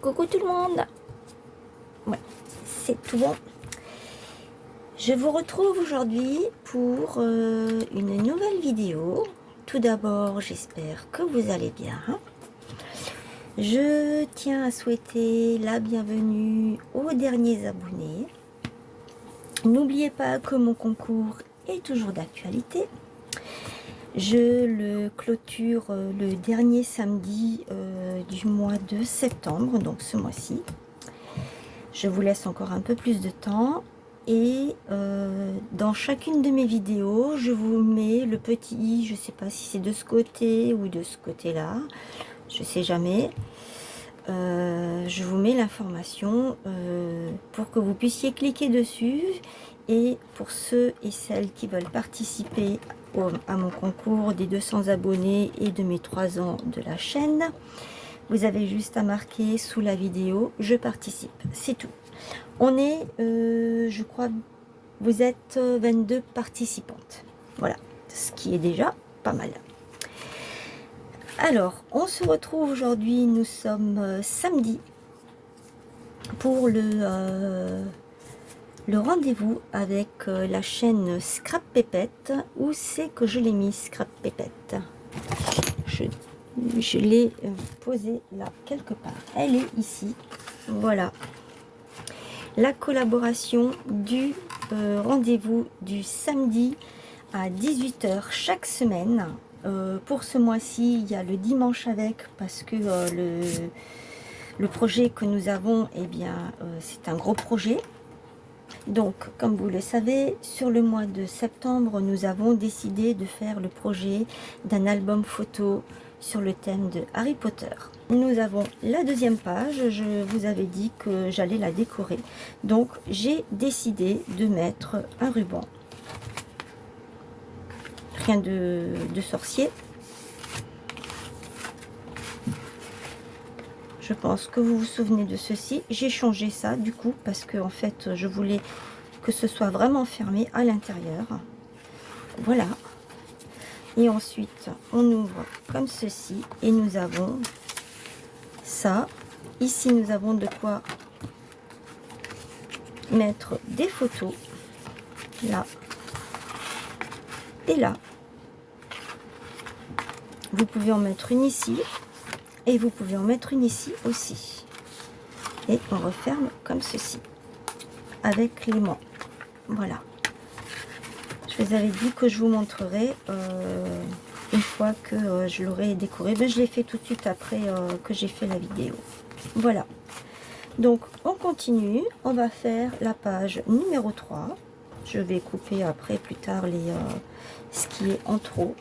Coucou tout le monde. Ouais, c'est tout bon. Je vous retrouve aujourd'hui pour une nouvelle vidéo. Tout d'abord, j'espère que vous allez bien. Je tiens à souhaiter la bienvenue aux derniers abonnés. N'oubliez pas que mon concours est toujours d'actualité. Je le clôture le dernier samedi du mois de septembre, donc ce mois-ci. Je vous laisse encore un peu plus de temps et dans chacune de mes vidéos, je vous mets le petit i, je ne sais pas si c'est de ce côté ou de ce côté-là, je ne sais jamais. Je vous mets l'information pour que vous puissiez cliquer dessus. Et pour ceux et celles qui veulent participer à mon concours des 200 abonnés et de mes 3 ans de la chaîne, vous avez juste à marquer sous la vidéo je participe, c'est tout. On est je crois vous êtes 22 participantes, voilà, ce qui est déjà pas mal. Alors on se retrouve aujourd'hui, nous sommes samedi pour le rendez-vous avec la chaîne Scrap Pépette. Où c'est que je l'ai mis, Scrap Pépette? Je l'ai posée là quelque part, elle est ici, voilà. La collaboration du rendez-vous du samedi à 18 h chaque semaine. Pour ce mois-ci, il y a le dimanche avec, parce que le projet que nous avons, eh bien, c'est un gros projet. Donc, comme vous le savez, sur le mois de septembre, nous avons décidé de faire le projet d'un album photo sur le thème de Harry Potter. Nous avons la deuxième page, je vous avais dit que j'allais la décorer. Donc, j'ai décidé de mettre un ruban. Rien de sorcier. Je pense que vous vous souvenez de ceci. J'ai changé ça du coup parce que en fait je voulais que ce soit vraiment fermé à l'intérieur. Voilà. Et ensuite on ouvre comme ceci et nous avons ça. Ici nous avons de quoi mettre des photos. Là et là. Vous pouvez en mettre une ici. Et vous pouvez en mettre une ici aussi. Et on referme comme ceci. Avec l'aimant. Voilà. Je vous avais dit que je vous montrerai une fois que je l'aurai décoré. Mais je l'ai fait tout de suite après que j'ai fait la vidéo. Voilà. Donc on continue. On va faire la page numéro 3. Je vais couper après plus tard ce qui est en trop.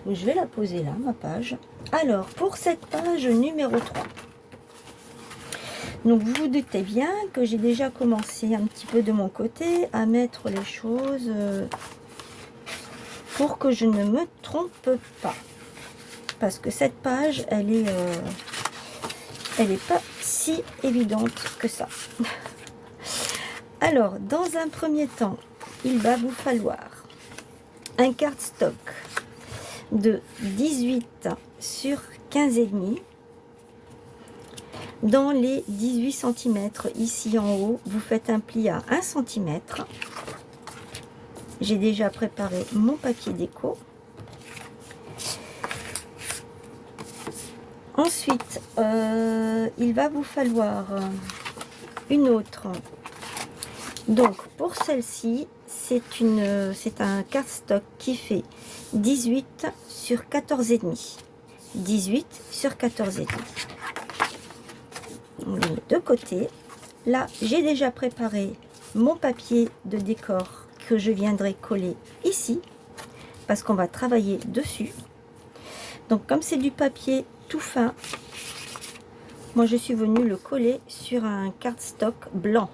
Je vais la poser là, ma page. Alors, pour cette page numéro 3, donc vous vous doutez bien que j'ai déjà commencé un petit peu de mon côté à mettre les choses pour que je ne me trompe pas. Parce que cette page, elle est pas si évidente que ça. Alors, dans un premier temps, il va vous falloir un cardstock de 18 sur 15,5. Dans les 18 cm ici en haut, vous faites un pli à 1 cm. J'ai déjà préparé mon papier déco. Ensuite, il va vous falloir une autre. Donc pour celle-ci, c'est un cardstock qui fait 18 sur 14,5. 18 sur 14,5. On met de côté. Là, j'ai déjà préparé mon papier de décor que je viendrai coller ici parce qu'on va travailler dessus. Donc comme c'est du papier tout fin, moi je suis venue le coller sur un cardstock blanc.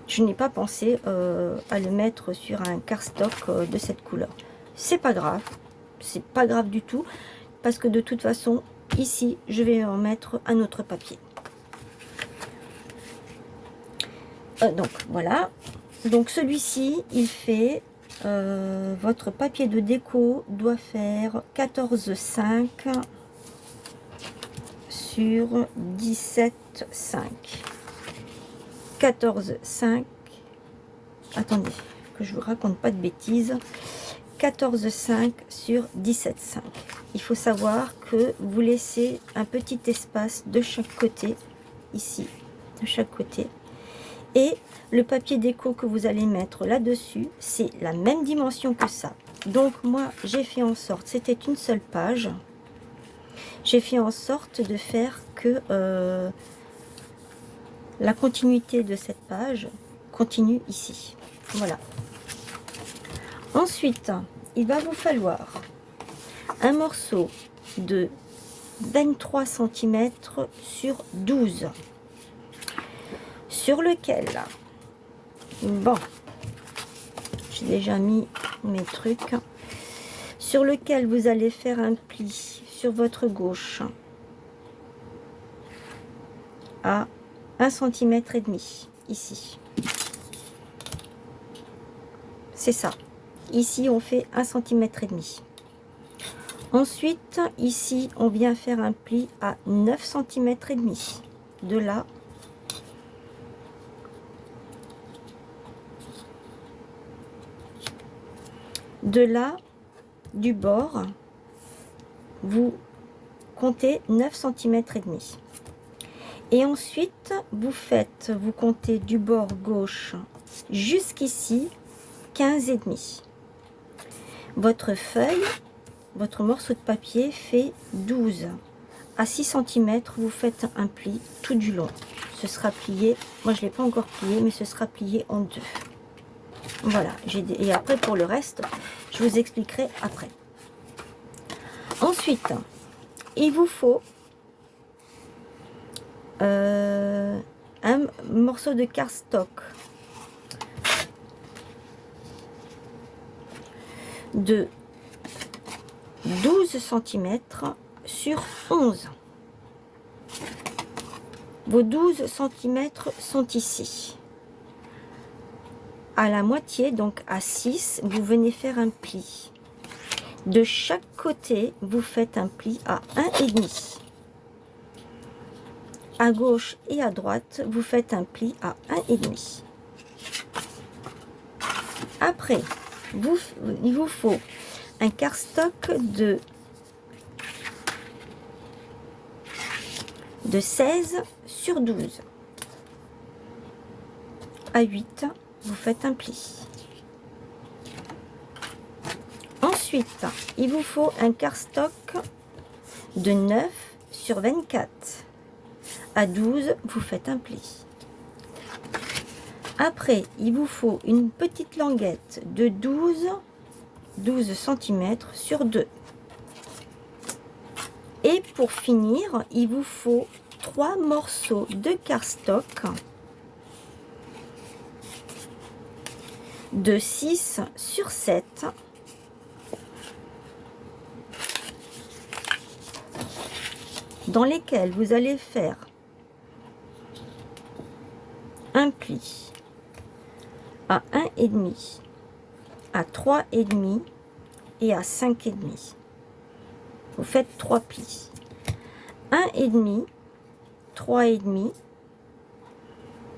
Je n'ai pas pensé à le mettre sur un cardstock de cette couleur. C'est pas grave du tout, parce que de toute façon, ici, je vais en mettre un autre papier. Donc voilà. Donc celui-ci, il fait, votre papier de déco doit faire 14,5 sur sur 17,5. 14,5. Attendez, que je vous raconte pas de bêtises. 14,5 sur 17,5. Il faut savoir que vous laissez un petit espace de chaque côté, ici, de chaque côté. Et le papier déco que vous allez mettre là-dessus, c'est la même dimension que ça. Donc moi, j'ai fait en sorte, c'était une seule page, j'ai fait en sorte de faire que la continuité de cette page continue ici. Voilà. Ensuite, il va vous falloir un morceau de 23 cm sur 12, sur lequel, bon, j'ai déjà mis mes trucs, sur lequel vous allez faire un pli sur votre gauche à 1,5 cm ici. C'est ça. Ici, on fait 1,5 cm. Ensuite, ici, on vient faire un pli à 9 cm et demi. De là, du bord, vous comptez 9 cm et demi. Et ensuite, vous comptez du bord gauche jusqu'ici 15 et demi. Votre feuille, votre morceau de papier fait 12 à 6 cm. Vous faites un pli tout du long. Ce sera plié, moi je ne l'ai pas encore plié, mais ce sera plié en deux. Voilà, et après pour le reste, je vous expliquerai après. Ensuite, il vous faut un morceau de cardstock de 12 cm sur 11. Vos 12 cm sont ici. À la moitié, donc à 6, vous venez faire un pli. De chaque côté, vous faites un pli à 1,5. À gauche et à droite, vous faites un pli à 1,5. Après, il vous faut un cardstock de 16 sur 12. À 8, vous faites un pli. Ensuite, il vous faut un cardstock de 9 sur 24. À 12, vous faites un pli. Après, il vous faut une petite languette de 12 cm sur 2. Et pour finir, il vous faut 3 morceaux de cardstock de 6 sur 7. Dans lesquels vous allez faire un pli à 1,5, à 3,5 et à 5,5. Vous faites 3 plis. 1,5, 3,5.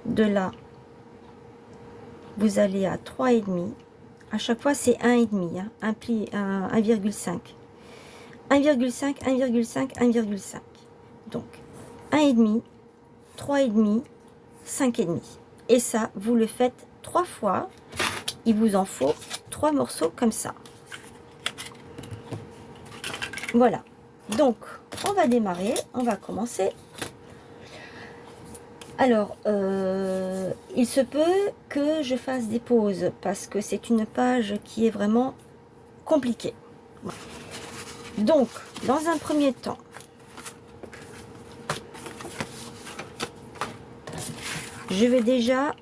De là, vous allez à 3,5. À chaque fois, c'est 1,5, hein, un pli, 1,5. 1,5, 1,5, 1,5. Donc, 1,5, 3,5, 5,5. Et ça, vous le faites 3 fois. Il vous en faut 3 morceaux comme ça. Voilà. Donc, on va démarrer. On va commencer. Alors, il se peut que je fasse des pauses parce que c'est une page qui est vraiment compliquée. Donc, dans un premier temps, je vais déjà,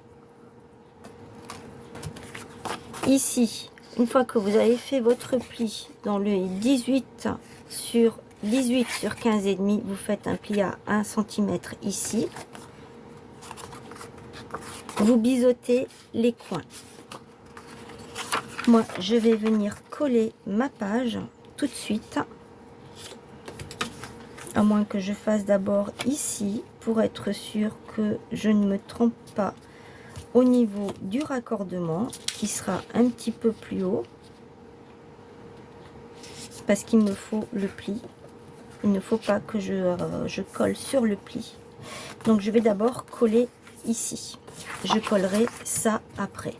ici, une fois que vous avez fait votre pli dans le 18 sur 15,5, vous faites un pli à 1 cm ici. Vous biseautez les coins. Moi, je vais venir coller ma page tout de suite. À moins que je fasse d'abord ici pour être sûr que je ne me trompe pas au niveau du raccordement qui sera un petit peu plus haut parce qu'il me faut le pli. Il ne faut pas que je colle sur le pli. Donc je vais d'abord coller ici. Je collerai ça après.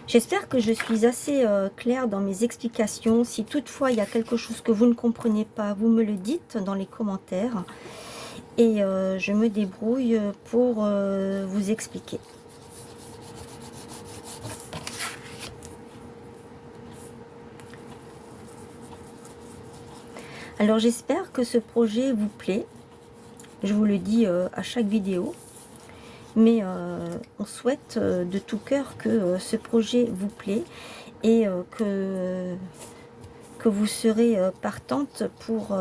J'espère que je suis assez claire dans mes explications. Si toutefois il y a quelque chose que vous ne comprenez pas, vous me le dites dans les commentaires. Et je me débrouille pour vous expliquer. Alors j'espère que ce projet vous plaît. Je vous le dis à chaque vidéo. Mais on souhaite de tout cœur que ce projet vous plaît et que vous serez partante pour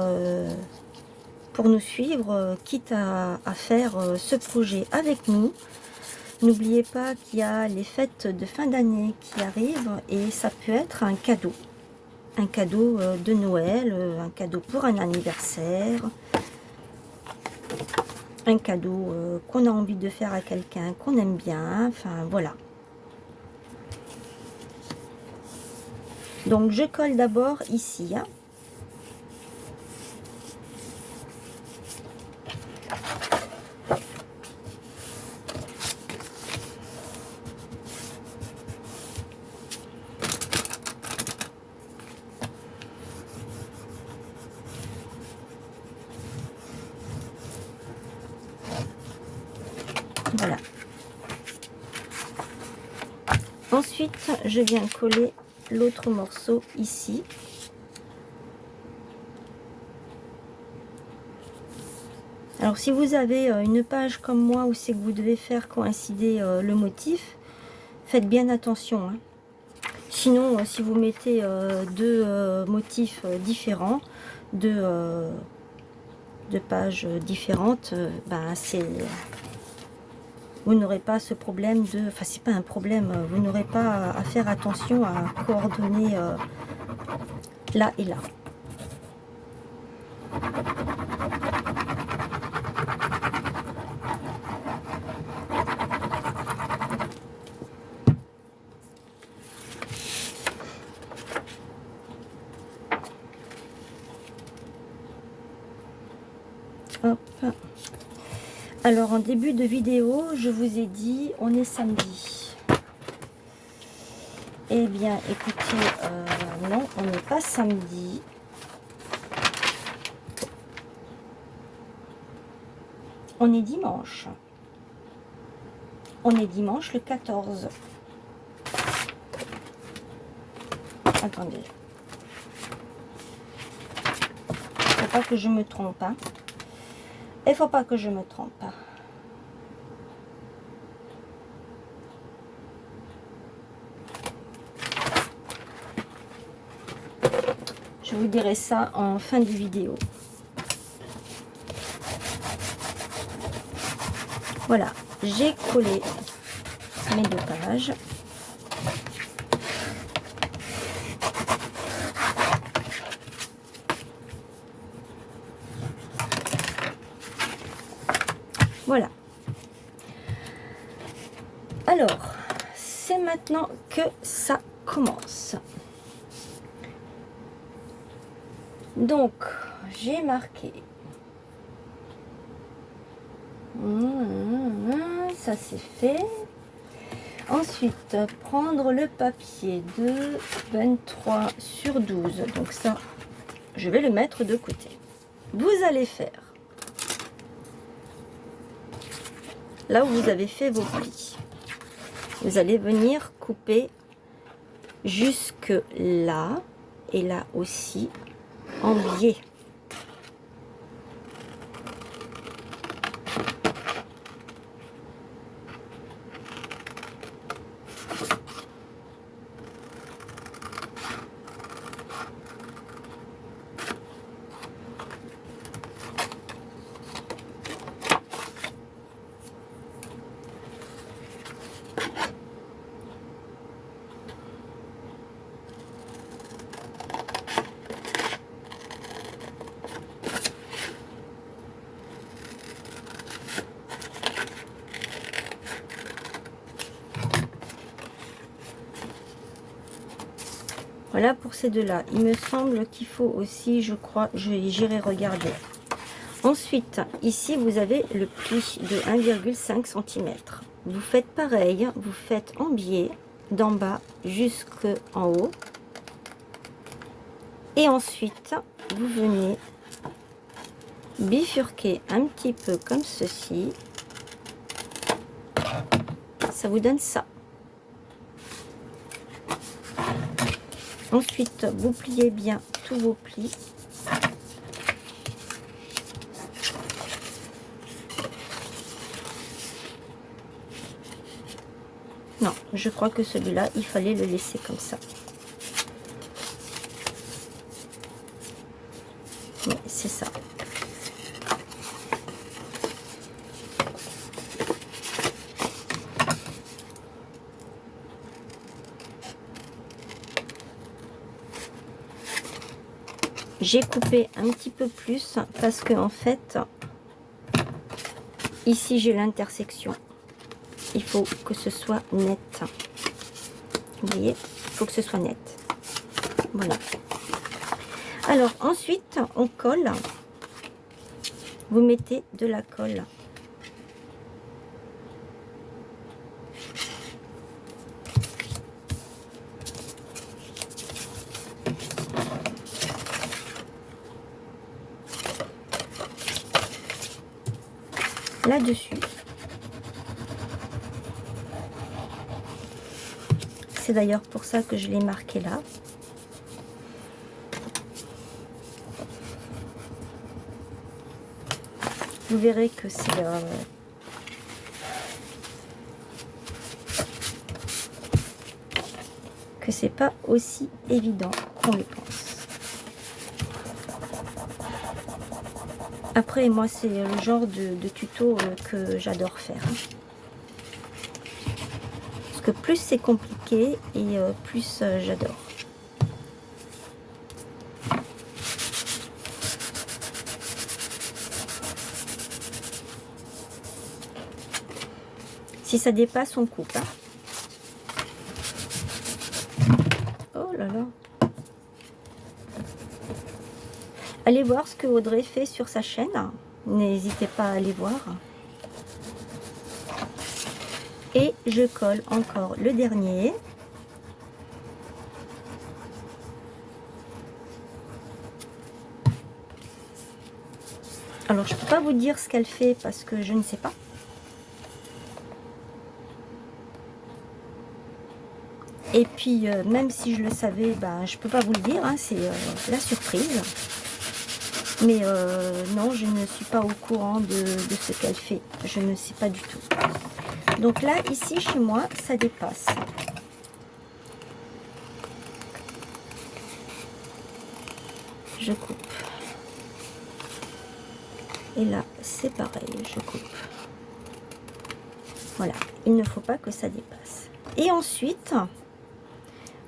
nous suivre, quitte à faire ce projet avec nous. N'oubliez pas qu'il y a les fêtes de fin d'année qui arrivent et ça peut être un cadeau. Un cadeau de Noël, un cadeau pour un anniversaire. Un cadeau qu'on a envie de faire à quelqu'un qu'on aime bien, enfin voilà. Donc je colle d'abord ici. Hein. Voilà. Ensuite, je viens coller l'autre morceau ici. Alors, si vous avez une page comme moi où c'est que vous devez faire coïncider le motif, faites bien attention. Hein. Sinon, si vous mettez deux motifs différents, deux pages différentes, ben c'est... Vous n'aurez pas ce problème de... Enfin, c'est pas un problème. Vous n'aurez pas à faire attention à coordonner là et là. Hop. Alors, en début de vidéo, je vous ai dit, on est samedi. Eh bien, écoutez, non, on n'est pas samedi. On est dimanche. On est dimanche le 14. Attendez. Faut pas que je me trompe, hein. Il faut pas que je me trompe. Je vous dirai ça en fin de vidéo. Voilà, j'ai collé mes deux pages. Voilà. Alors, c'est maintenant que ça commence. Donc, j'ai marqué. Ça c'est fait. Ensuite, prendre le papier de 23 sur 12. Donc ça, je vais le mettre de côté. Vous allez faire là où vous avez fait vos plis. Vous allez venir couper jusque là et là aussi en biais. Voilà pour ces deux-là. Il me semble qu'il faut aussi, je crois, j'irai regarder. Ensuite, ici, vous avez le pli de 1,5 cm. Vous faites pareil, vous faites en biais d'en bas jusqu'en haut. Et ensuite, vous venez bifurquer un petit peu comme ceci. Ça vous donne ça. Ensuite, vous pliez bien tous vos plis. Non, je crois que celui-là, il fallait le laisser comme ça. Oui, c'est ça. J'ai coupé un petit peu plus parce que en fait, ici j'ai l'intersection. Il faut que ce soit net. Vous voyez, il faut que ce soit net. Voilà. Alors ensuite, on colle. Vous mettez de la colle. Là-dessus. C'est d'ailleurs pour ça que je l'ai marqué là. Vous verrez que c'est pas aussi évident qu'on le pense. Après, moi, c'est le genre de tuto que j'adore faire. Parce que plus c'est compliqué et plus j'adore. Si ça dépasse, on coupe. Hein. Oh là là. Allez voir ce que Audrey fait sur sa chaîne. N'hésitez pas à aller voir. Et je colle encore le dernier. Alors, je ne peux pas vous dire ce qu'elle fait parce que je ne sais pas. Et puis, même si je le savais, ben, je ne peux pas vous le dire. Hein, c'est la surprise. Mais non, je ne suis pas au courant de ce qu'elle fait. Je ne sais pas du tout. Donc là, ici, chez moi, ça dépasse. Je coupe. Et là, c'est pareil, je coupe. Voilà, il ne faut pas que ça dépasse. Et ensuite,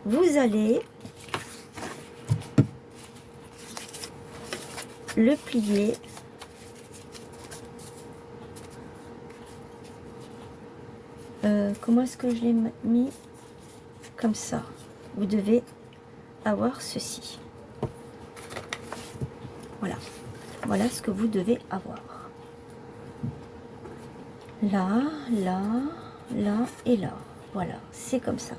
vous allez le plier comment est-ce que je l'ai mis? Comme ça. Vous devez avoir ceci. Voilà. Voilà ce que vous devez avoir. Là, là, là et là. Voilà, c'est comme ça.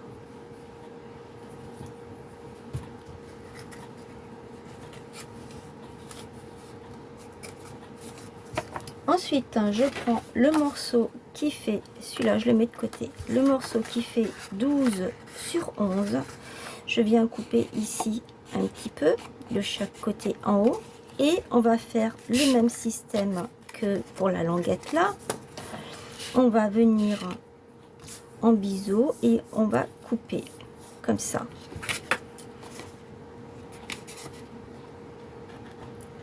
Ensuite, je prends le morceau qui fait, celui-là je le mets de côté, le morceau qui fait 12 sur 11. Je viens couper ici un petit peu de chaque côté en haut. Et on va faire le même système que pour la languette là. On va venir en biseau et on va couper comme ça.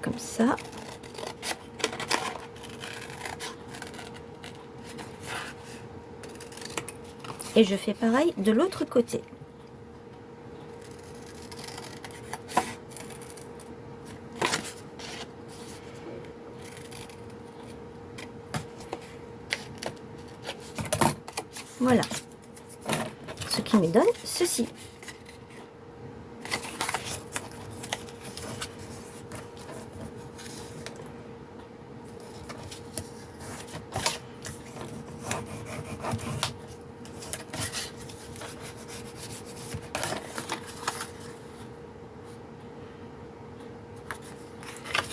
Comme ça. Et je fais pareil de l'autre côté. Voilà. Ce qui me donne ceci.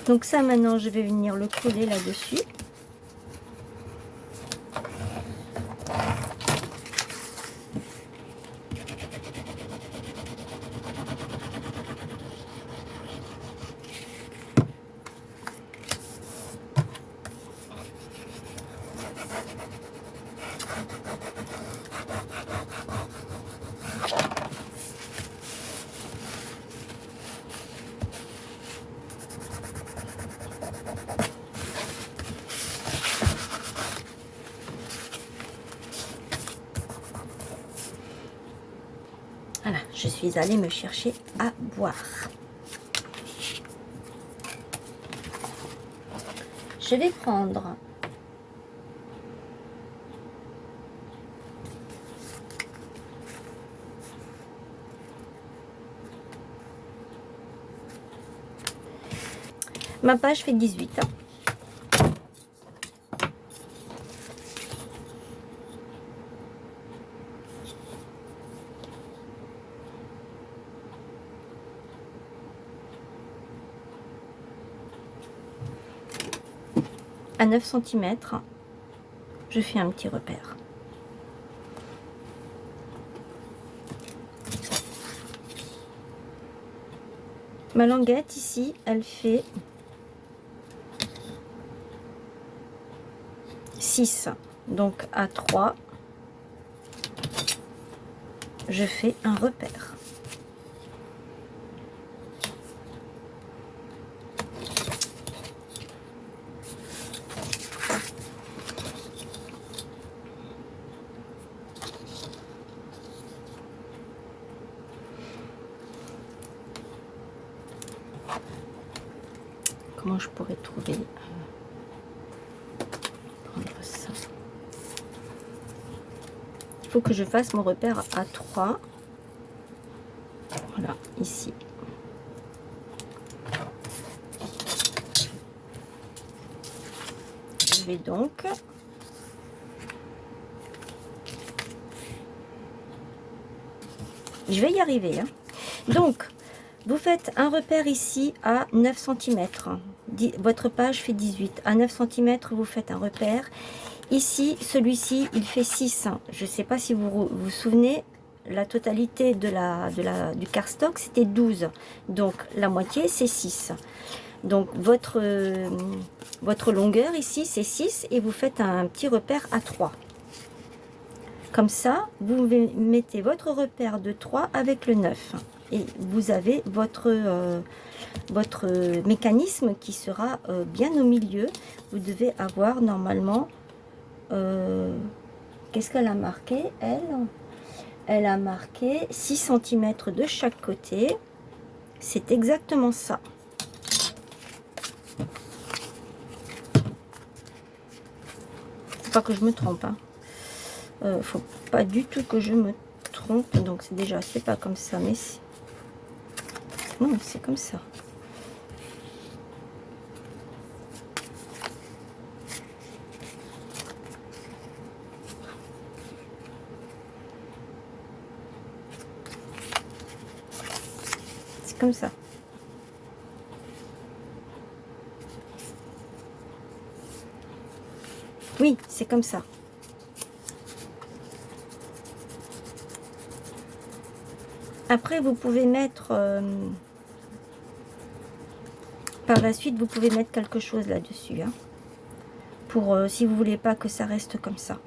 Donc ça, maintenant, je vais venir le coller là-dessus. Voilà, je suis allée me chercher à boire. Je vais prendre ma page fait 18. À 9 cm, je fais un petit repère. Ma languette ici, elle fait 6. Donc à 3, je fais un repère. Comment je pourrais trouver prendre ça. Il faut que je fasse mon repère à 3. Voilà, ici. Je vais donc je vais y arriver, hein. Donc vous faites un repère ici à 9 cm. Votre page fait 18. À 9 cm, vous faites un repère. Ici, celui-ci, il fait 6. Je ne sais pas si vous vous souvenez, la totalité du cardstock, c'était 12. Donc, la moitié, c'est 6. Donc, votre longueur ici, c'est 6. Et vous faites un petit repère à 3. Comme ça, vous mettez votre repère de 3 avec le 9. Et vous avez votre mécanisme qui sera bien au milieu. Vous devez avoir normalement... qu'est-ce qu'elle a marqué, elle? Elle a marqué 6 cm de chaque côté. C'est exactement ça. Faut pas que je me trompe, hein. Faut pas du tout que je me trompe. Donc c'est déjà, c'est pas comme ça, mais non, c'est comme ça. C'est comme ça. Oui, c'est comme ça. Après, vous pouvez mettre... par la suite, vous pouvez mettre quelque chose là-dessus, hein, pour si vous voulez pas que ça reste comme ça.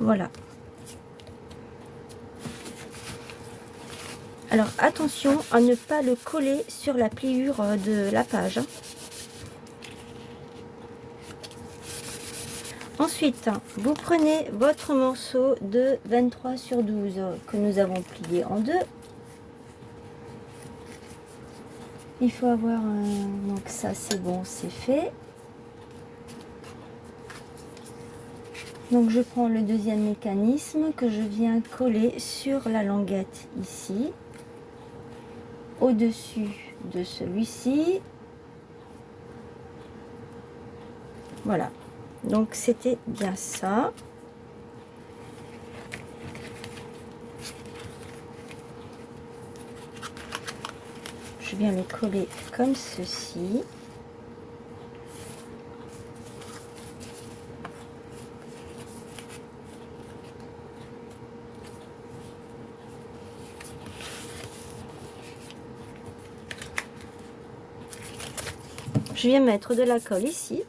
Voilà. Alors attention à ne pas le coller sur la pliure de la page, hein. Ensuite, vous prenez votre morceau de 23 sur 12 que nous avons plié en deux. Il faut avoir un... Donc ça c'est bon, c'est fait. Donc je prends le deuxième mécanisme que je viens coller sur la languette ici, au-dessus de celui-ci. Voilà. Donc c'était bien ça. je viens le coller comme ceci. Je viens mettre de la colle ici.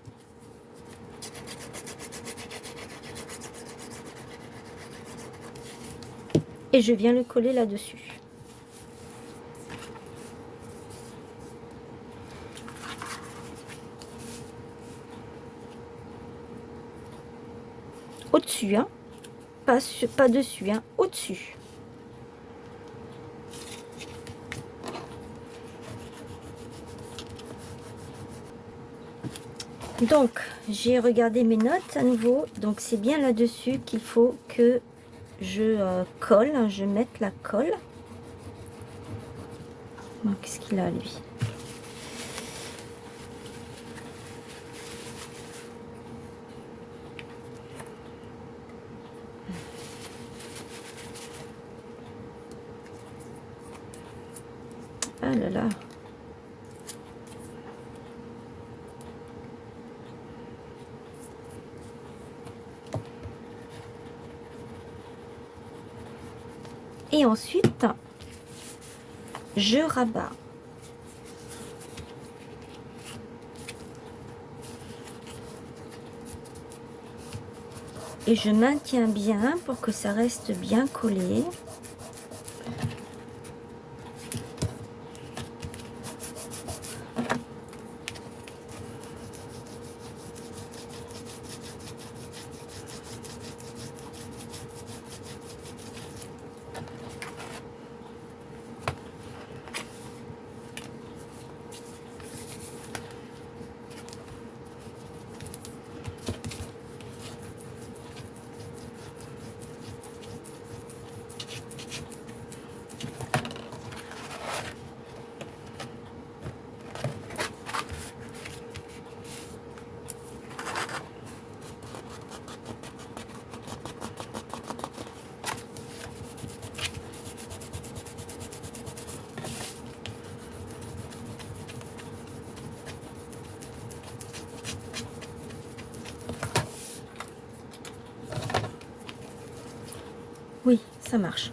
Et je viens le coller là-dessus. Au-dessus, hein. Pas dessus, hein. Au-dessus. Donc, j'ai regardé mes notes à nouveau. Donc, c'est bien là-dessus qu'il faut que je colle. Je mette la colle. Qu'est-ce qu'il a, lui? Ah là là. Et ensuite, je rabats. Et je maintiens bien pour que ça reste bien collé. Oui, ça marche.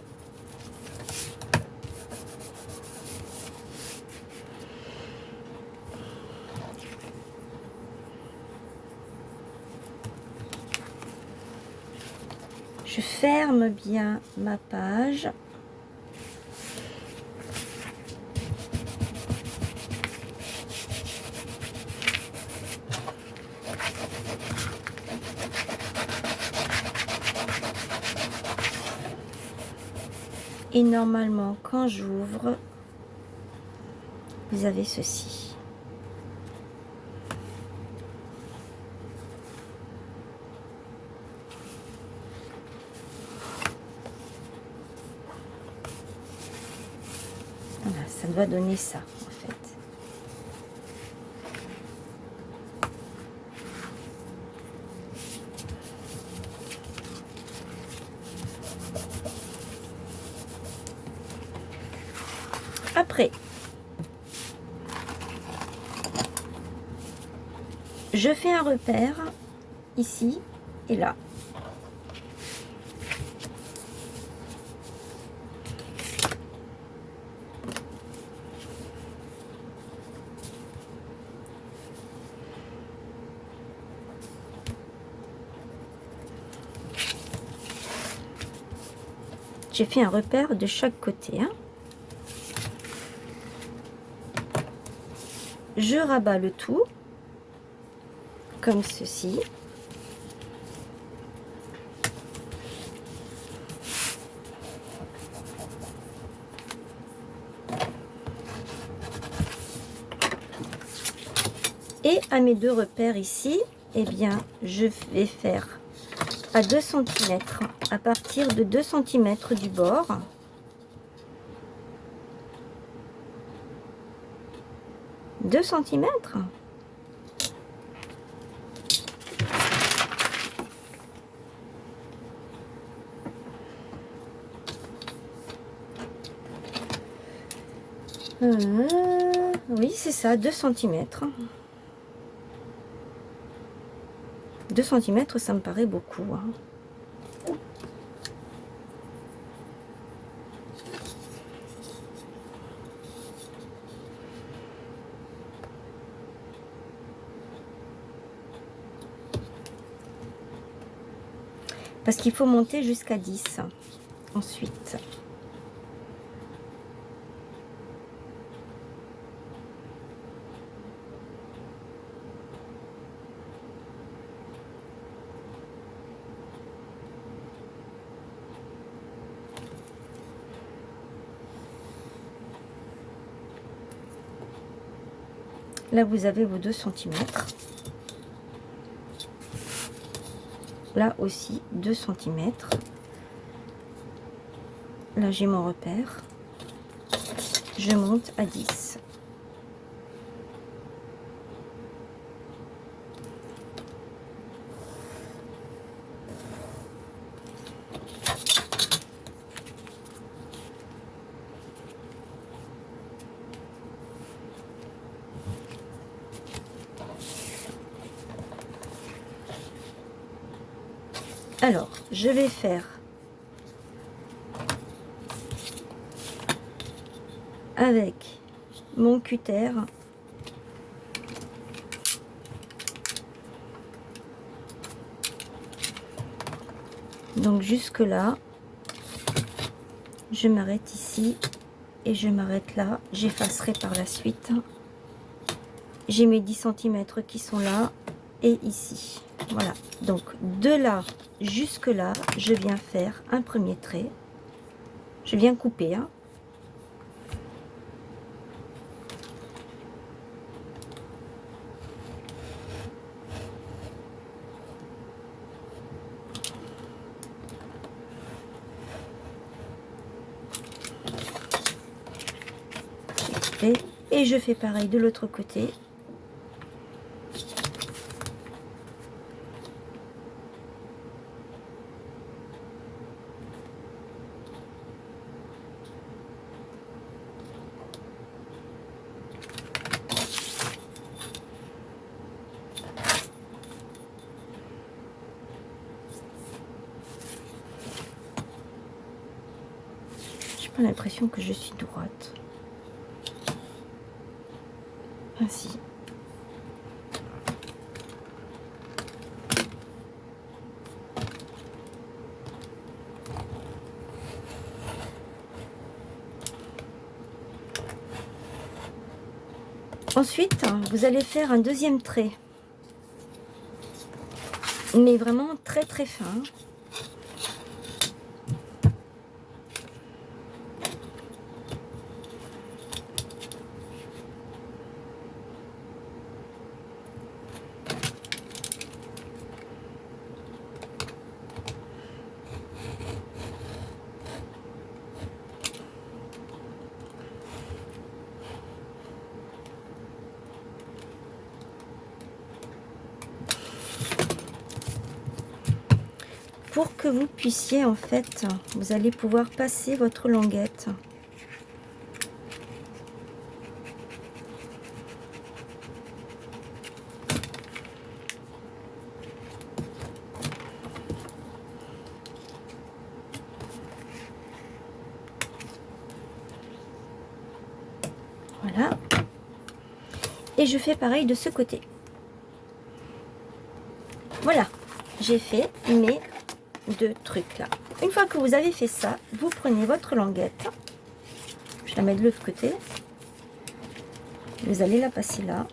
Je ferme bien ma page. Et normalement, quand j'ouvre, vous avez ceci. Voilà, ça doit donner ça, en fait. Après, je fais un repère ici et là. J'ai fait un repère de chaque côté, hein. Je rabats le tout comme ceci. Et à mes deux repères ici, eh bien, je vais faire à 2 cm, à partir de 2 cm du bord. Deux centimètres. Oui, c'est ça, 2 cm. 2 cm, ça me paraît beaucoup. Hein. Parce qu'il faut monter jusqu'à 10 ensuite. Là, vous avez vos 2 cm. Là aussi, 2 cm. Là, j'ai mon repère. Je monte à 10. Alors, je vais faire avec mon cutter donc jusque là, je m'arrête ici et je m'arrête là, j'effacerai par la suite. J'ai mes 10 cm qui sont là et ici. Voilà, donc de là jusque là, je viens faire un premier trait. Je viens couper. Hein. Et je fais pareil de l'autre côté. J'ai pas l'impression que je suis droite. Ainsi. Ensuite, vous allez faire un deuxième trait, mais vraiment très très fin. Pour que vous puissiez, en fait, vous allez pouvoir passer votre languette. Voilà. Et je fais pareil de ce côté. Voilà, j'ai fait mes deux trucs là. Une fois que vous avez fait ça, vous prenez votre languette. Je la mets de l'autre côté. Vous allez la passer là.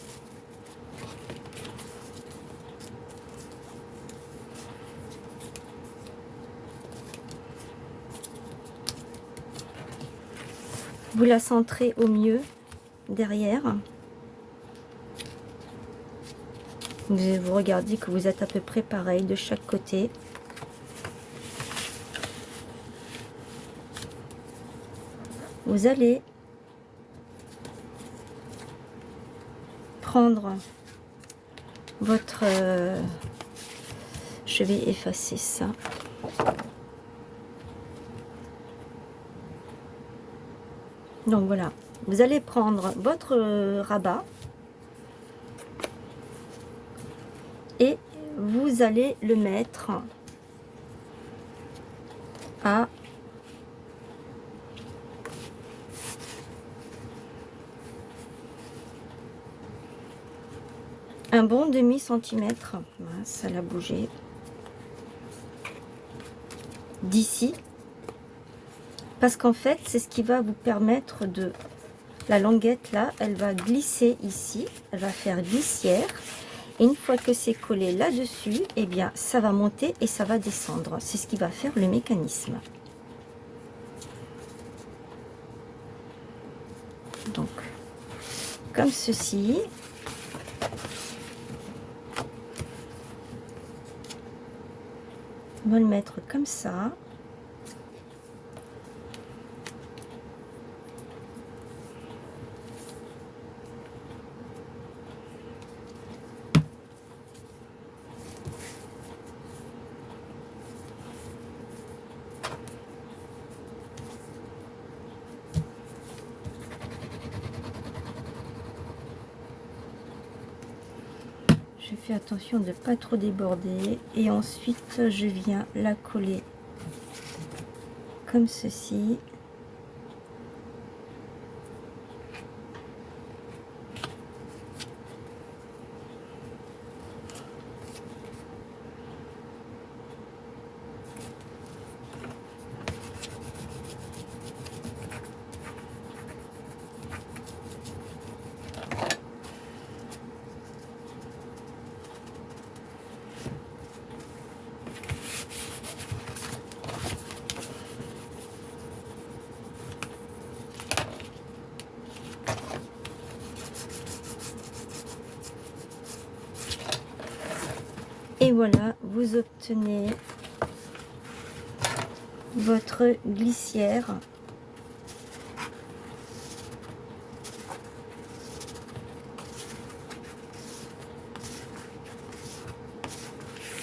Vous la centrez au mieux derrière. Vous regardez que vous êtes à peu près pareil de chaque côté. Vous allez prendre votre... je vais effacer ça. Donc voilà, vous allez prendre votre rabat et vous allez le mettre à un bon demi-centimètre. Ça l'a bougé. D'ici. Parce qu'en fait, c'est ce qui va vous permettre de... La languette là, elle va glisser ici. Elle va faire glissière. Et une fois que c'est collé là-dessus, eh bien, ça va monter et ça va descendre. C'est ce qui va faire le mécanisme. Donc, comme ceci. On va le mettre comme ça. Je fais attention de ne pas trop déborder et ensuite je viens la coller comme ceci. Et voilà, vous obtenez votre glissière.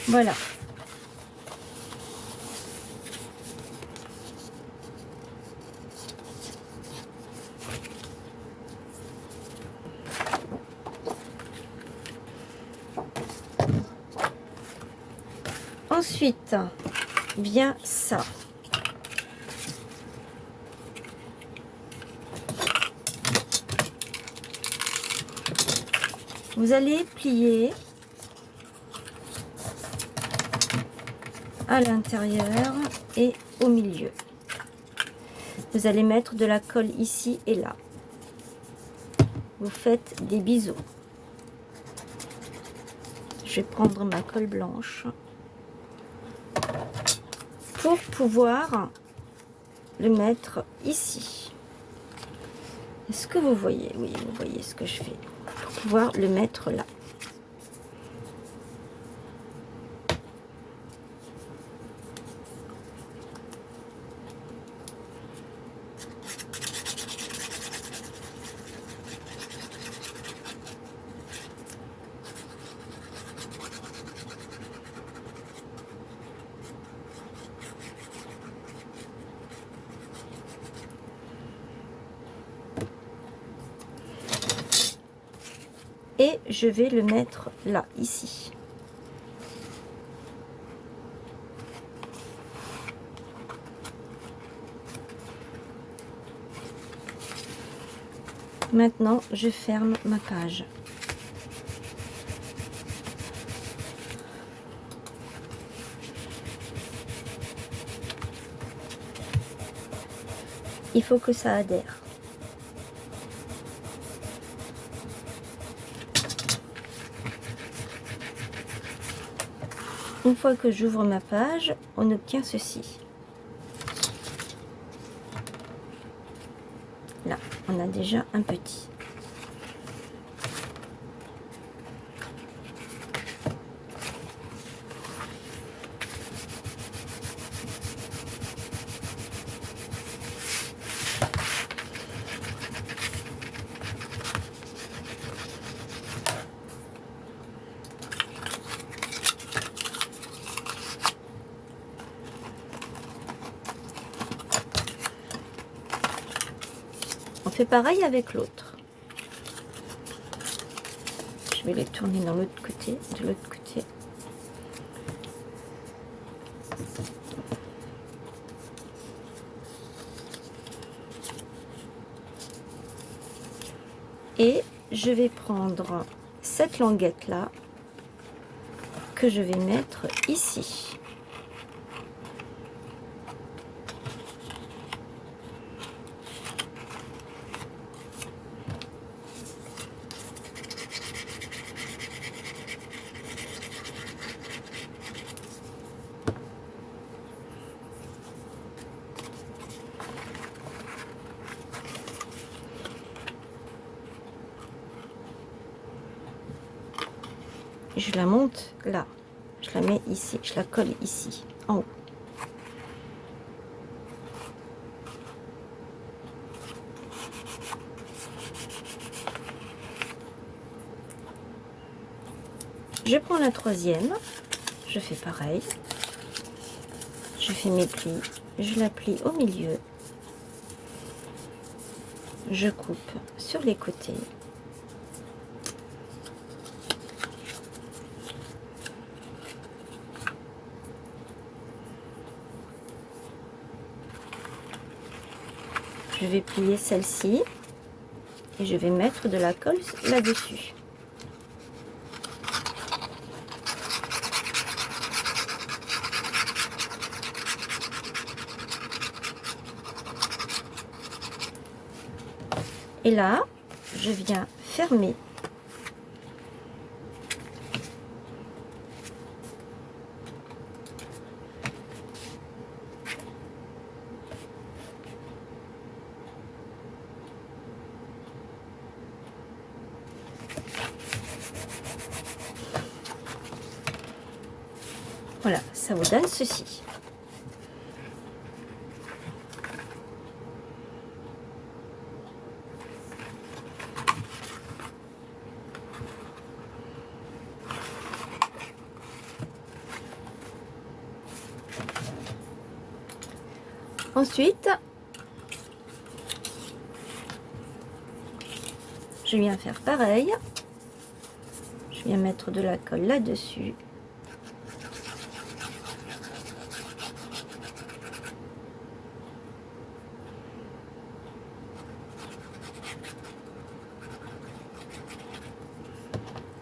Voilà. Ensuite, vient ça. Vous allez plier à l'intérieur et au milieu. Vous allez mettre de la colle ici et là. Vous faites des biseaux. Je vais prendre ma colle blanche pour pouvoir le mettre ici. Est-ce que vous voyez? Oui, vous voyez ce que je fais. Pour pouvoir le mettre là. Et je vais le mettre là, ici. Maintenant, je ferme ma cage. Il faut que ça adhère. Une fois que j'ouvre ma page, on obtient ceci. Là, on a déjà un petit. On fait pareil avec l'autre. Je vais les tourner dans l'autre côté, de l'autre côté. Et je vais prendre cette languette là que je vais mettre ici. Je la monte là, je la mets ici, je la colle ici, en haut. Je prends la troisième, je fais pareil, je fais mes plis, je la plie au milieu, je coupe sur les côtés. Je vais plier celle-ci et je vais mettre de la colle là-dessus. Et là, je viens fermer. Voilà, ça vous donne ceci. Ensuite, je viens faire pareil. Je viens mettre de la colle là-dessus.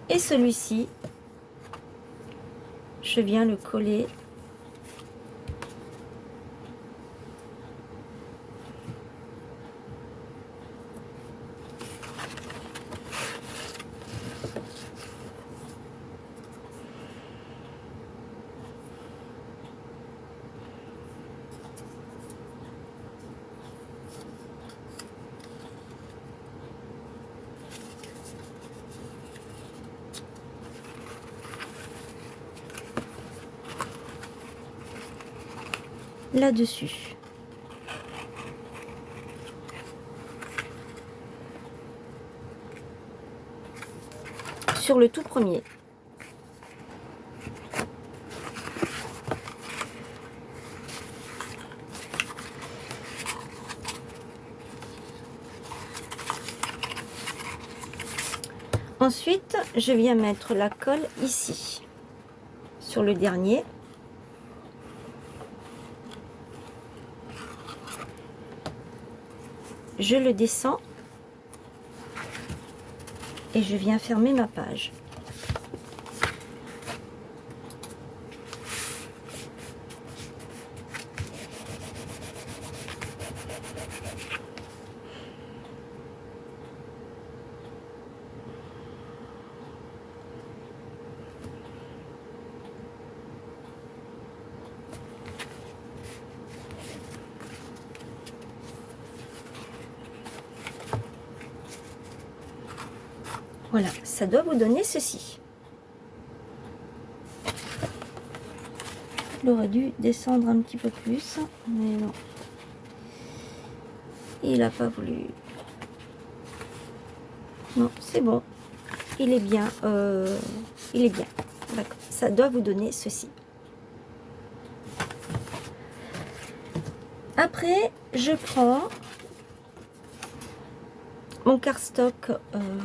Et celui-ci, je viens le coller . Là-dessus. Sur le tout premier. Ensuite, je viens mettre la colle ici, sur le dernier. Je le descends et je viens fermer ma page. Voilà, ça doit vous donner ceci. Il aurait dû descendre un petit peu plus, mais non. Il n'a pas voulu. Non, c'est bon. Il est bien. Il est bien. D'accord. Ça doit vous donner ceci. Après, je prends Mon cardstock,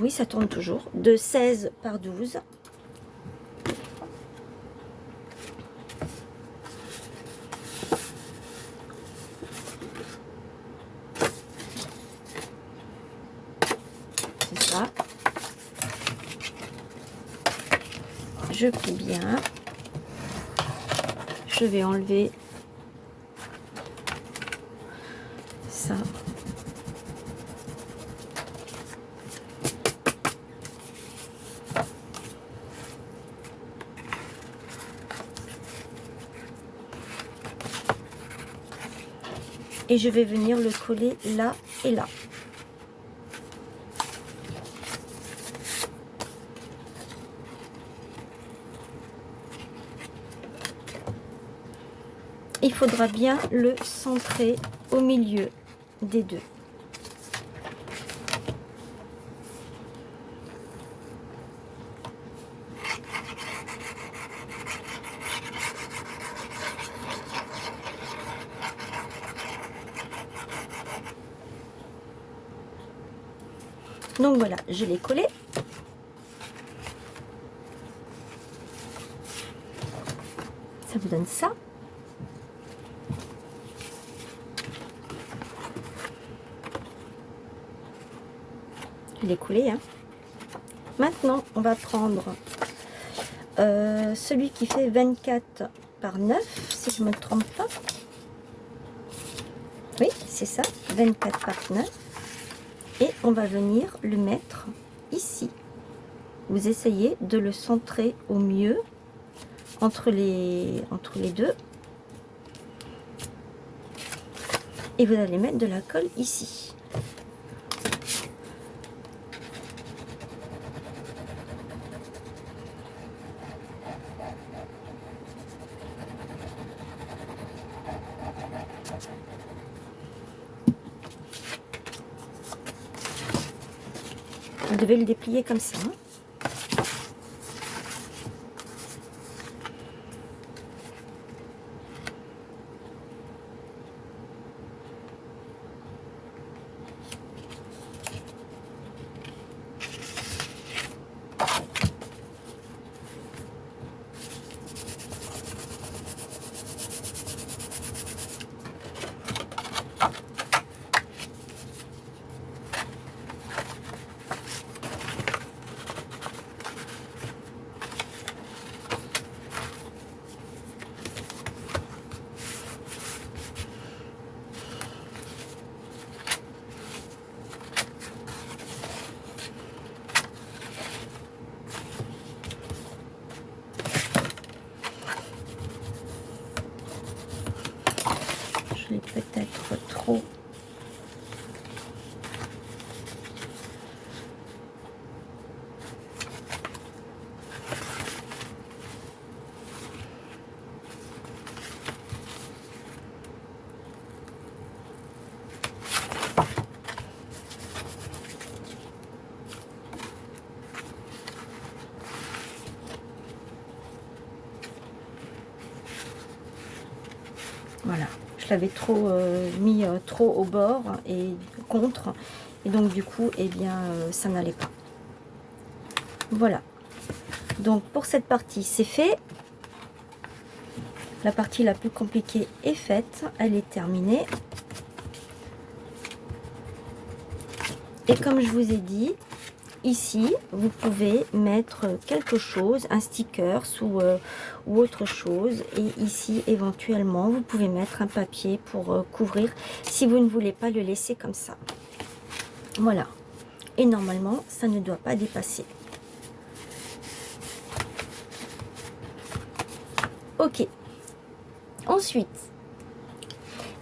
oui, ça tourne toujours, de 16 par 12. C'est ça. Je plie bien. Je vais enlever ça. Et je vais venir le coller là et là. Il faudra bien le centrer au milieu des deux. Donc voilà, je l'ai collé. Ça vous donne ça. Je l'ai collé. Hein. Maintenant, on va prendre celui qui fait 24 par 9, si je ne me trompe pas. Oui, c'est ça, 24 par 9. Et on va venir le mettre ici. Vous essayez de le centrer au mieux entre les deux. Et vous allez mettre de la colle ici. Vous devez le déplier comme ça. Hein. Je l'ai peut-être trop. Voilà, je l'avais trop mis trop au bord et contre, et donc du coup, eh bien, ça n'allait pas. Voilà. Donc pour cette partie, c'est fait. La partie la plus compliquée est faite, elle est terminée. Et comme je vous ai dit, ici, vous pouvez mettre quelque chose, un sticker ou autre chose. Et ici, éventuellement, vous pouvez mettre un papier pour couvrir si vous ne voulez pas le laisser comme ça. Voilà. Et normalement, ça ne doit pas dépasser. Ok. Ensuite,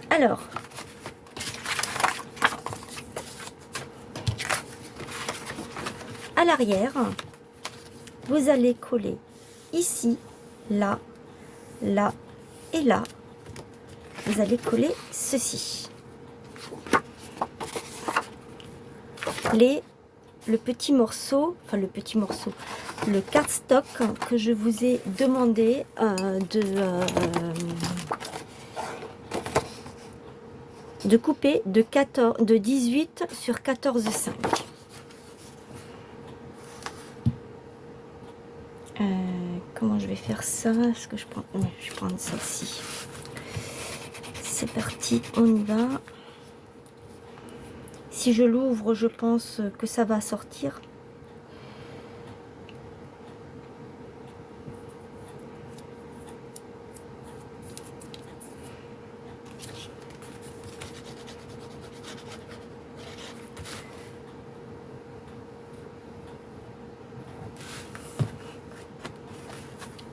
alors, à l'arrière, vous allez coller ici, là, là et là. Vous allez coller ceci. Le petit morceau, le cardstock que je vous ai demandé de couper de 18 sur 14,5. je vais faire ça. Est-ce que je prends... Non, je vais prendre celle-ci. C'est parti, on y va. Si je l'ouvre, je pense que ça va sortir.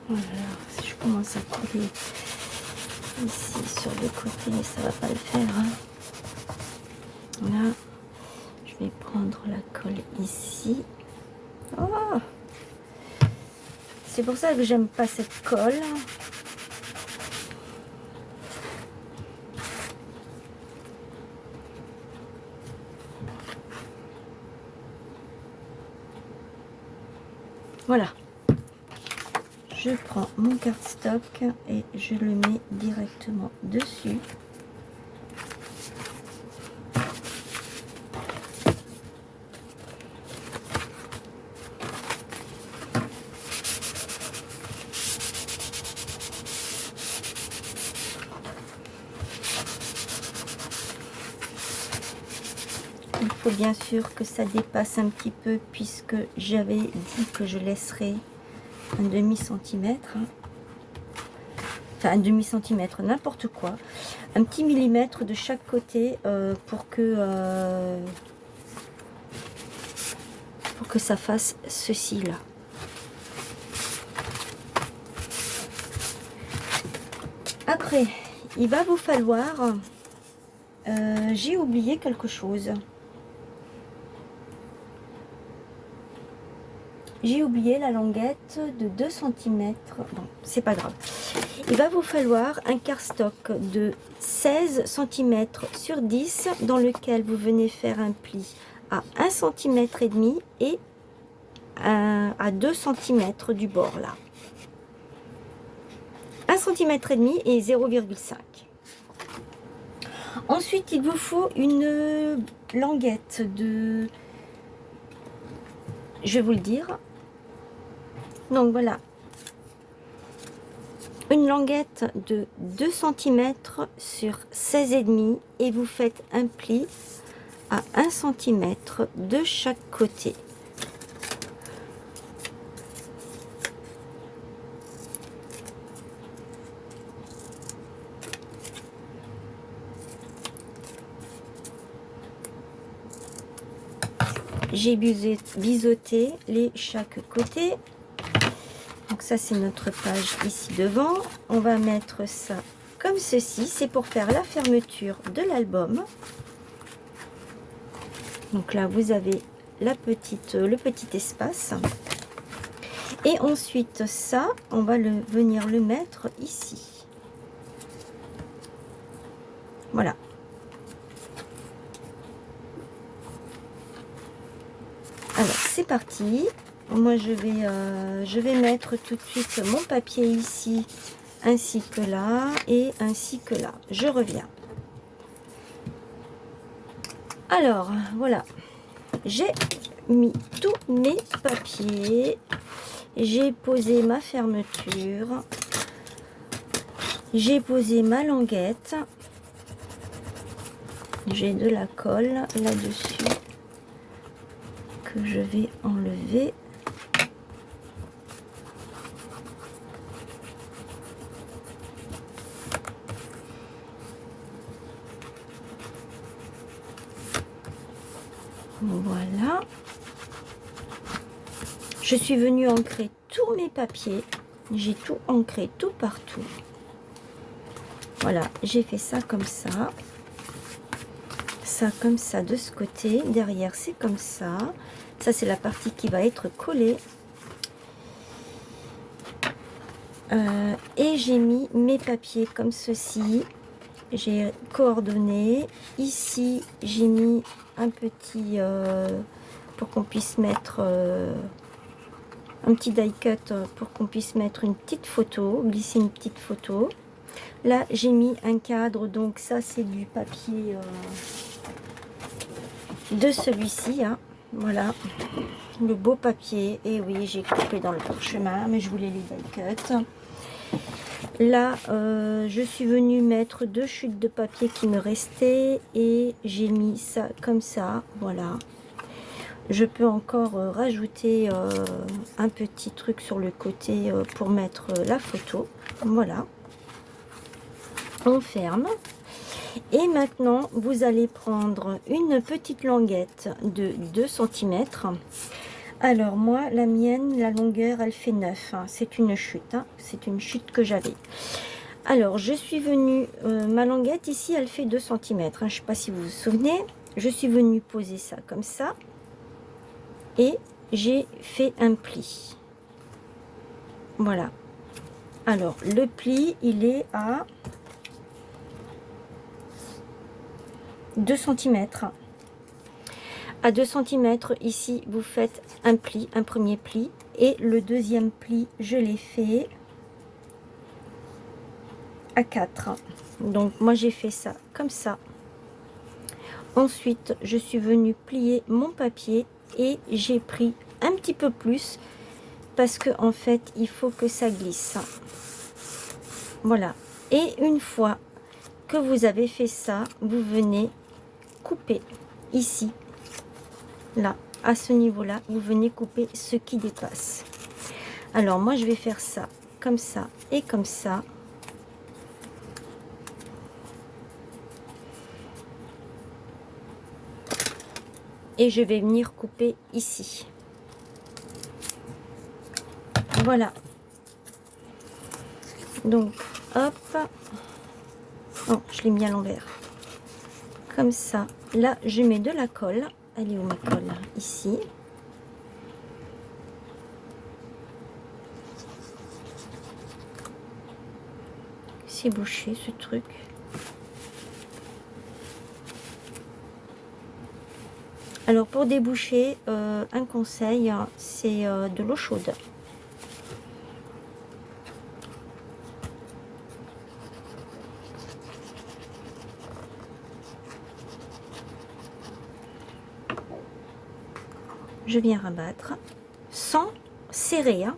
Voilà, si je commence à coller ici sur le côté, ça va pas le faire. Hein. Là, je vais prendre la colle ici. Oh, c'est pour ça que j'aime pas cette colle. Voilà. Je prends mon cardstock et je le mets directement dessus. Il faut bien sûr que ça dépasse un petit peu puisque j'avais dit que je laisserais un demi-centimètre. Enfin, un demi-centimètre, n'importe quoi. Un petit millimètre de chaque côté pour que ça fasse ceci là. Après, il va vous falloir... j'ai oublié quelque chose. J'ai oublié la languette de 2 cm. Bon, c'est pas grave. Il va vous falloir un cardstock de 16 cm sur 10 dans lequel vous venez faire un pli à 1 cm et demi et à 2 cm du bord là. 1 cm et demi et 0,5. Ensuite, il vous faut une languette de... Je vais vous le dire. Donc voilà. Une languette de 2 cm sur 16,5 et vous faites un pli à 1 cm de chaque côté. J'ai biseauté les chaque côté. Donc ça c'est notre page ici devant. On va mettre ça comme ceci. C'est pour faire la fermeture de l'album. Donc là vous avez le petit espace. Et ensuite ça, on va venir le mettre ici. Voilà. Alors c'est parti. Moi je vais mettre tout de suite mon papier ici, ainsi que là et ainsi que là. Je reviens. Alors voilà, j'ai mis tous mes papiers, j'ai posé ma fermeture, j'ai posé ma languette, j'ai de la colle là-dessus que je vais enlever. Voilà. Je suis venue ancrer tous mes papiers. J'ai tout ancré tout partout. Voilà, j'ai fait ça comme ça. Ça comme ça de ce côté. Derrière, c'est comme ça. Ça, c'est la partie qui va être collée. Et j'ai mis mes papiers comme ceci. J'ai coordonné. Ici, j'ai mis un petit... pour qu'on puisse mettre... un petit die cut pour qu'on puisse mettre une petite photo, glisser une petite photo. Là, j'ai mis un cadre. Donc ça, c'est du papier de celui-ci. Hein. Voilà, le beau papier. Et oui, j'ai coupé dans le parchemin, mais je voulais les die cut. Là, je suis venue mettre 2 chutes de papier qui me restaient et j'ai mis ça comme ça. Voilà. Je peux encore rajouter un petit truc sur le côté pour mettre la photo. Voilà. On ferme. Et maintenant, vous allez prendre une petite languette de 2 cm. Alors moi, la mienne, la longueur, elle fait 9. Hein. C'est une chute. Hein. C'est une chute que j'avais. Alors, je suis venue... ma languette, ici, elle fait 2 cm. Hein. Je ne sais pas si vous vous souvenez. Je suis venue poser ça comme ça. Et j'ai fait un pli. Voilà. Alors, le pli, il est à 2 cm. À 2 cm, ici, vous faites un pli, un premier pli. Et le deuxième pli, je l'ai fait à 4. Donc, moi, j'ai fait ça comme ça. Ensuite, je suis venue plier mon papier et j'ai pris un petit peu plus parce que en fait, il faut que ça glisse. Voilà. Et une fois que vous avez fait ça, vous venez couper ici, là, à ce niveau-là, vous venez couper ce qui dépasse. Alors, moi, je vais faire ça comme ça et comme ça. Et je vais venir couper ici. Voilà. Donc, hop. Oh, je l'ai mis à l'envers. Comme ça. Là, je mets de la colle. Elle est où ma colle? Ici. C'est bouché ce truc. Alors pour déboucher, un conseil, c'est de l'eau chaude. Je viens rabattre sans serrer. Hein.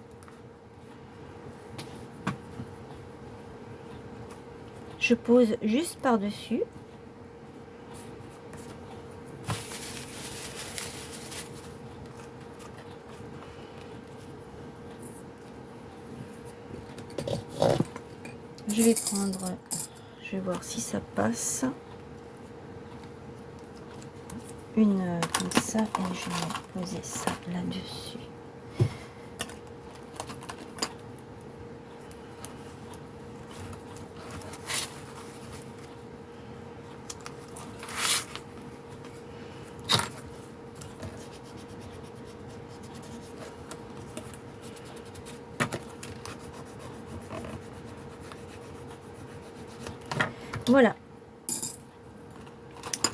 Je pose juste par-dessus. Je vais prendre, je vais voir si ça passe. Une comme ça et je vais poser ça là-dessus. Voilà.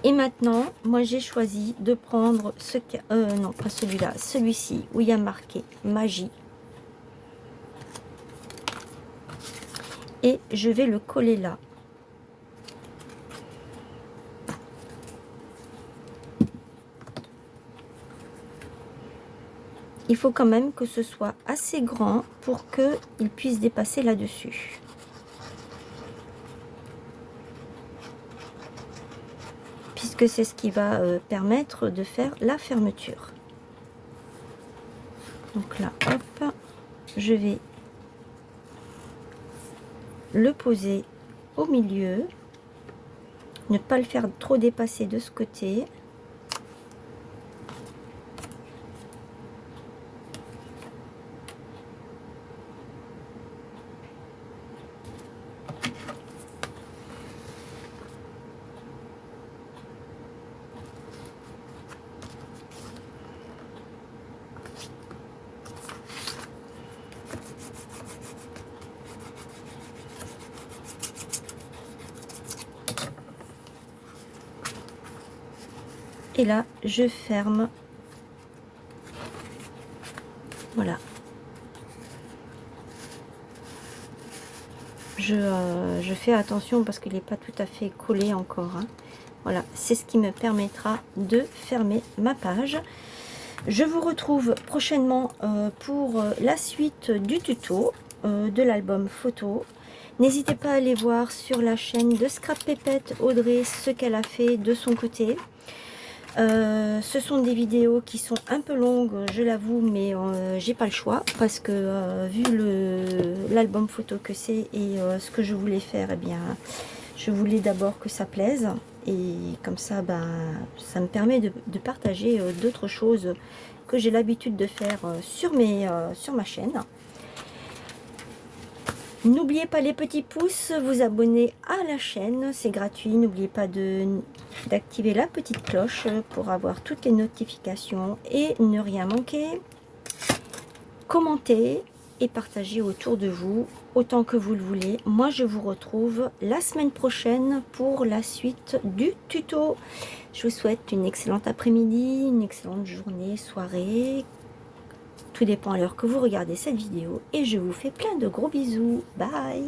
Et maintenant, moi j'ai choisi de prendre ce non pas celui-là, celui-ci où il y a marqué magie. Et je vais le coller là. Il faut quand même que ce soit assez grand pour qu'il puisse dépasser là-dessus. Puisque c'est ce qui va permettre de faire la fermeture. Donc là, hop, je vais le poser au milieu. Ne pas le faire trop dépasser de ce côté. Et là, je ferme. Voilà. Je fais attention parce qu'il n'est pas tout à fait collé encore. Hein. Voilà, c'est ce qui me permettra de fermer ma page. Je vous retrouve prochainement pour la suite du tuto de l'album photo. N'hésitez pas à aller voir sur la chaîne de Scrap Pépette Audrey ce qu'elle a fait de son côté. Ce sont des vidéos qui sont un peu longues, je l'avoue, mais j'ai pas le choix parce que vu l'album photo que c'est et ce que je voulais faire, eh bien, je voulais d'abord que ça plaise et comme ça, ben, ça me permet de partager d'autres choses que j'ai l'habitude de faire sur ma chaîne. N'oubliez pas les petits pouces, vous abonner à la chaîne, c'est gratuit. N'oubliez pas d'activer la petite cloche pour avoir toutes les notifications et ne rien manquer. Commentez et partagez autour de vous autant que vous le voulez. Moi, je vous retrouve la semaine prochaine pour la suite du tuto. Je vous souhaite une excellente après-midi, une excellente journée, soirée. Tout dépend à l'heure que vous regardez cette vidéo et je vous fais plein de gros bisous. Bye!